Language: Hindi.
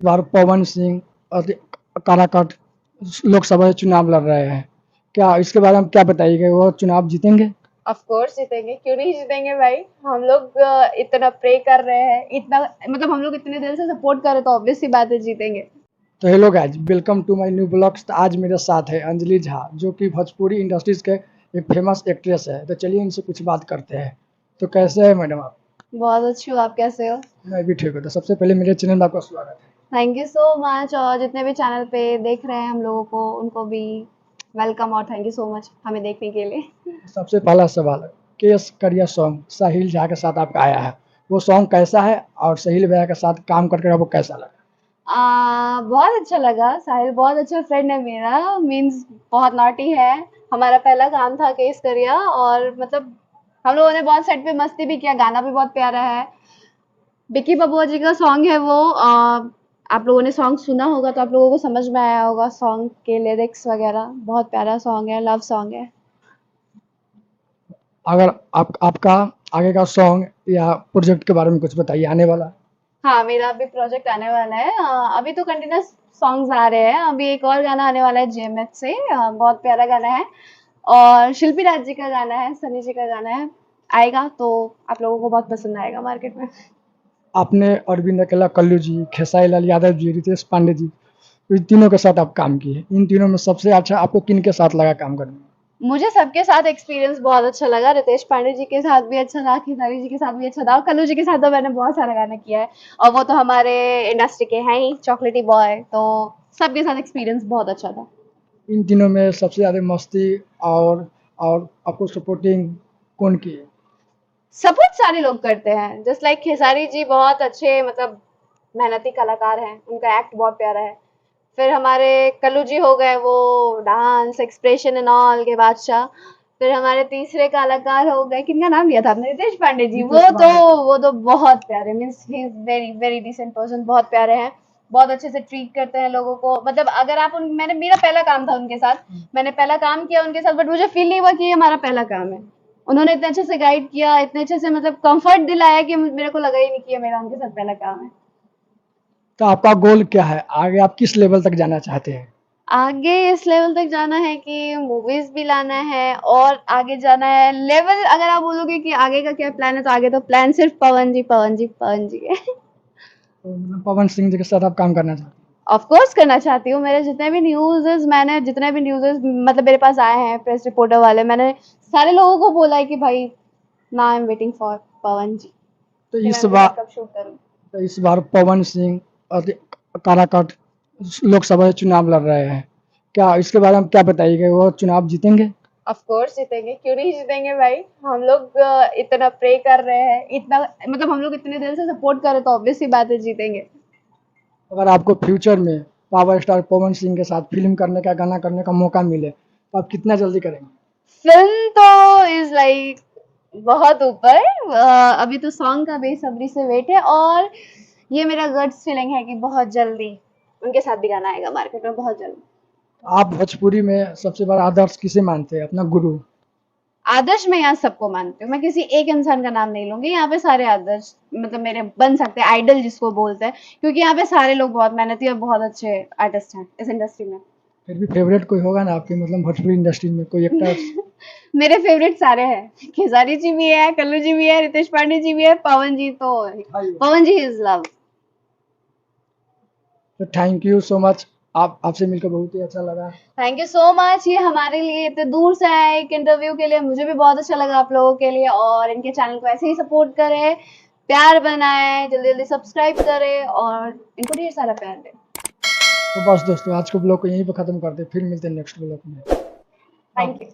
बार पवन सिंह काराकाट लोकसभा चुनाव लड़ रहे हैं। क्या इसके बारे में क्या बताइएगा, वो चुनाव जीतेंगे? ऑफ कोर्स जीतेंगे, क्यों नहीं जीतेंगे भाई। हम लोग इतना प्रे कर रहे हैं, इतना मतलब हम लोग इतने दिल से सपोर्ट कर रहे, तो ऑब्वियस सी बात है जीतेंगे। तो hello guys, welcome to my new blogs. तो आज मेरे साथ है अंजलि झा, जो कि भोजपुरी इंडस्ट्रीज के एक फेमस एक्ट्रेस है। तो चलिए इनसे कुछ बात करते हैं। तो कैसे है मैडम आप? बहुत अच्छी हूँ, आप कैसे हो? मैं भी ठीक हूँ। तो सबसे पहले मेरे चैनल में आपका स्वागत है। Thank you so much. और जितने भी चैनल पे देख रहे हैं हम लोगों को, उनको भी वेलकम और थैंक यू सो मच हमें देखने के लिए। सबसे पहला सवाल है, केस करिया सॉन्ग साहिल झा के साथ आपका आया है, वो सॉन्ग कैसा है और साहिल भैया के साथ काम करके आपको कैसा लगा? बहुत अच्छा लगा। साहिल बहुत अच्छा फ्रेंड है मेरा, मीन्स बहुत नॉटी है। हमारा पहला काम था केस करिया, और मतलब हम लोगों ने बहुत सेट पे मस्ती भी किया, गाना भी बहुत प्यारा है। विक्की बबुआ जी का सॉन्ग है वो। आप लोगों ने सॉन्ग सुना होगा तो आप लोगों को समझ में आया होगा सॉन्ग के लिरिक्स वगैरह। बहुत प्यारा सॉन्ग है, लव सॉन्ग है। अगर आपका आगे का सॉन्ग या प्रोजेक्ट के बारे में कुछ बताइए, आने वाला। हाँ, मेरा अभी प्रोजेक्ट आने वाला है। अभी तो कंटिन्यूस सॉन्ग्स आ रहे हैं। अभी एक और गाना आने वाला है जेएमएफ से, बहुत प्यारा गाना है। और शिल्पी राज जी का गाना है, सनी जी का गाना है। आएगा तो आप लोगों को बहुत पसंद आएगा मार्केट में। आपने अरविंद अकेला, कल्लू जी, खेसारी लाल यादव जी, रितेश पांडे जी, इन तीनों के साथ आप काम किए। इन तीनों में सबसे अच्छा आपको किन के साथ लगा काम करने में? मुझे सबके साथ एक्सपीरियंस बहुत अच्छा लगा। रितेश पांडे जी के साथ भी अच्छा था, खेसारी जी के साथ भी अच्छा था, और कल्लू जी के साथ तो मैंने बहुत सारा गाना किया है। और वो तो हमारे इंडस्ट्री के हैं ही, चॉकलेटी बॉय। तो सबके साथ एक्सपीरियंस बहुत अच्छा था। इन तीनों में सबसे ज़्यादा मस्ती और आपको सपोर्टिंग कौन की है? सपोर्ट सारे लोग करते हैं। जस्ट लाइक खेसारी जी बहुत अच्छे, मतलब मेहनती कलाकार हैं, उनका एक्ट बहुत प्यारा है। फिर हमारे कल्लू जी हो गए वो डांस एक्सप्रेशन एंड ऑल के बादशाह। फिर हमारे तीसरे कलाकार हो गए, किनका नाम लिया था आपने? रितेश पांडे जी। रितेश पांडे। वो तो बहुत प्यारे, means he is very very decent person, बहुत प्यारे हैं। बहुत अच्छे से ट्रीट करते हैं लोगों को। मतलब अगर आप उन मैंने मेरा पहला काम था उनके साथ, मैंने पहला काम किया उनके साथ, बट मुझे फील नहीं हुआ कि ये हमारा पहला काम है। उन्होंने इतने अच्छे से गाइड किया, इतने अच्छे से मतलब कंफर्ट दिलाया कि मेरे को लगा ही नहीं कि ये मेरा उनके साथ पहला काम है। तो आपका गोल क्या है, आगे आप किस लेवल तक जाना चाहते हैं? आगे इस लेवल तक जाना है कि मूवीज भी लाना है, और आगे जाना है लेवल। अगर आप बोलोगे कि आगे का क्या प्लान है, तो आगे तो प्लान सिर्फ पवन जी पवन जी पवन जी है। तो मतलब पवन सिंह जी के साथ आप काम करना चाहते हैं? ऑफ कोर्स करना चाहती हूँ। मेरे जितने भी न्यूज़ मैंने जितने भी न्यूज़ मतलब मेरे पास आए हैं प्रेस रिपोर्टर वाले, मैंने सारे लोगों को बोला है कि भाई ना, आई एम वेटिंग फॉर पवन जी तो कि मैं इस उनके बार साथ कब शूट करूँ। तो इस बार पवन सिंह काराकाट लोकसभा चुनाव लड़ रहे हैं। क्या इसके बारे में क्या बताइएगा, वो चुनाव जीतेंगे? ऑफ कोर्स जीतेंगे, क्यों नहीं जीतेंगे भाई। हम लोग इतना प्रे कर रहे हैं, इतना मतलब हम लोग इतने दिल से सपोर्ट कर रहे, तो ऑब्वियस सी बात है जीतेंगे। अगर आपको फ्यूचर में पावर स्टार पवन सिंह के साथ फिल्म करने का, गाना करने का मौका मिले, तो आप कितना जल्दी करेंगे? फिल्म तो इज लाइक बहुत ऊपर। अभी तो सॉन्ग का बेसब्री से वेट है, और ये मेरा गट्स फीलिंग है कि बहुत जल्दी उनके साथ भी गाना आएगा मार्केट में, बहुत जल्दी। आप भोजपुरी में सबसे बड़ा आदर्श किसे मानते हैं, अपना गुरु? आदर्श मैं यहाँ सबको मानती हूँ, मैं किसी एक इंसान का नाम नहीं लूंगी। यहाँ पे सारे आदर्श मतलब मेरे बन सकते हैं, आइडल जिसको बोलते हैं, क्योंकि यहाँ पे सारे लोग बहुत मेहनती और बहुत अच्छे आर्टिस्ट हैं इस इंडस्ट्री में। फिर भी फेवरेट कोई होगा ना आपके, मतलब भोजपुरी इंडस्ट्री में कोई एक्टर्स? मेरे फेवरेट सारे हैं। खेसारी जी भी है, कल्लू जी भी है, रितेश पांडे जी भी है, पवन जी तो पवन जी इज लव। तो थैंक यू सो मच, आपसे मिलकर बहुत ही अच्छा लगा। Thank you so much. ये हमारे लिए इतने दूर से आए एक इंटरव्यू के लिए, मुझे भी बहुत अच्छा लगा आप लोगों के लिए। और इनके चैनल को ऐसे ही सपोर्ट करें, प्यार बनाए, जल्दी जल्दी सब्सक्राइब करें और इनको ढेर सारा प्यार दें। तो बस दोस्तों, आज के ब्लॉग को यहीं पर खत्म करते हैं, फिर मिलते हैं नेक्स्ट ब्लॉग में। Thank you.